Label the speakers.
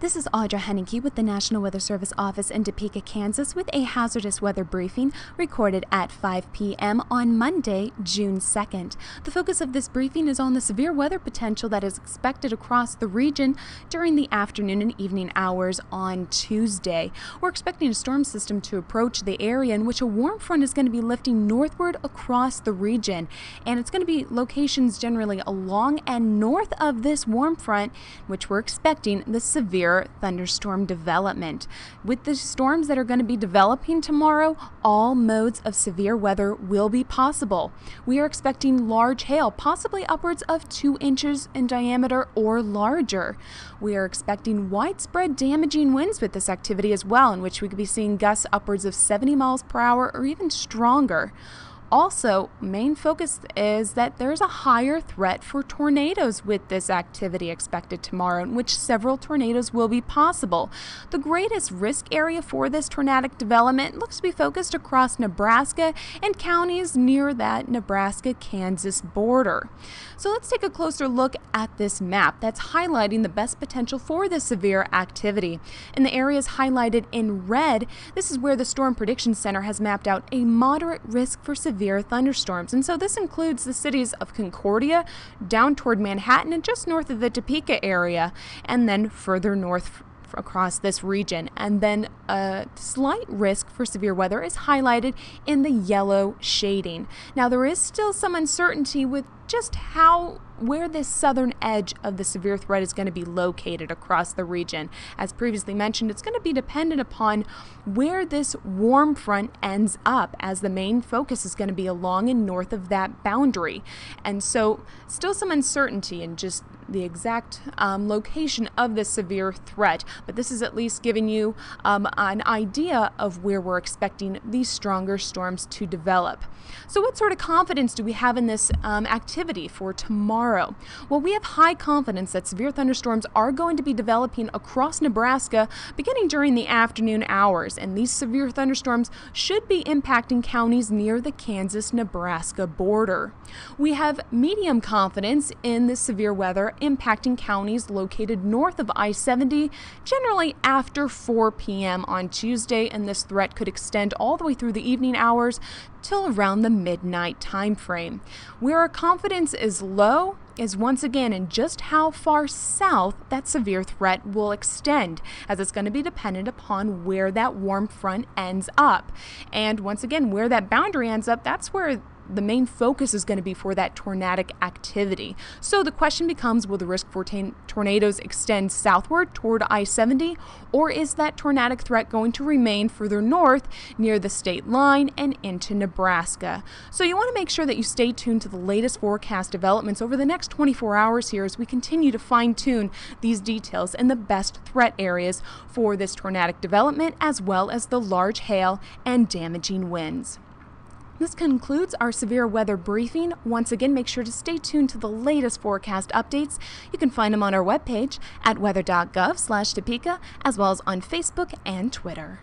Speaker 1: This is Audra Henneke with the National Weather Service office in Topeka, Kansas with a hazardous weather briefing recorded at 5 p.m. on Monday, June 2nd. The focus of this briefing is on the severe weather potential that is expected across the region during the afternoon and evening hours on Tuesday. We're expecting a storm system to approach the area in which a warm front is going to be lifting northward across the region, and it's going to be locations generally along and north of this warm front, which we're expecting the severe thunderstorm development. With the storms that are going to be developing tomorrow, all modes of severe weather will be possible. We are expecting large hail, possibly upwards of 2 inches in diameter or larger. We are expecting widespread damaging winds with this activity as well, in which we could be seeing gusts upwards of 70 miles per hour or even stronger. Also, main focus is that there's a higher threat for tornadoes with this activity expected tomorrow, in which several tornadoes will be possible. The greatest risk area for this tornadic development looks to be focused across Nebraska and counties near that Nebraska-Kansas border. So let's take a closer look at this map that's highlighting the best potential for this severe activity. In the areas highlighted in red, this is where the Storm Prediction Center has mapped out a moderate risk for severe thunderstorms, and so this includes the cities of Concordia, down toward Manhattan and just north of the Topeka area, and then further north across this region. And then a slight risk for severe weather is highlighted in the yellow shading. Now, there is still some uncertainty with just where this southern edge of the severe threat is going to be located across the region. As previously mentioned, it's going to be dependent upon where this warm front ends up, as the main focus is going to be along and north of that boundary. And so still some uncertainty in just the exact location of this severe threat, but this is at least giving you an idea of where we're expecting these stronger storms to develop. So what sort of confidence do we have in this activity for tomorrow? Well, we have high confidence that severe thunderstorms are going to be developing across Nebraska beginning during the afternoon hours, and these severe thunderstorms should be impacting counties near the Kansas-Nebraska border. We have medium confidence in the severe weather impacting counties located north of I-70, generally after 4 p.m. on Tuesday, and this threat could extend all the way through the evening hours till around the midnight time frame. Where our confidence is low is once again in just how far south that severe threat will extend, as it's going to be dependent upon where that warm front ends up. And once again, where that boundary ends up, that's where the main focus is going to be for that tornadic activity. So the question becomes, will the risk for tornadoes extend southward toward I-70, or is that tornadic threat going to remain further north near the state line and into Nebraska? So you want to make sure that you stay tuned to the latest forecast developments over the next 24 hours here as we continue to fine-tune these details and the best threat areas for this tornadic development, as well as the large hail and damaging winds. This concludes our severe weather briefing. Once again, make sure to stay tuned to the latest forecast updates. You can find them on our webpage at weather.gov/Topeka, as well as on Facebook and Twitter.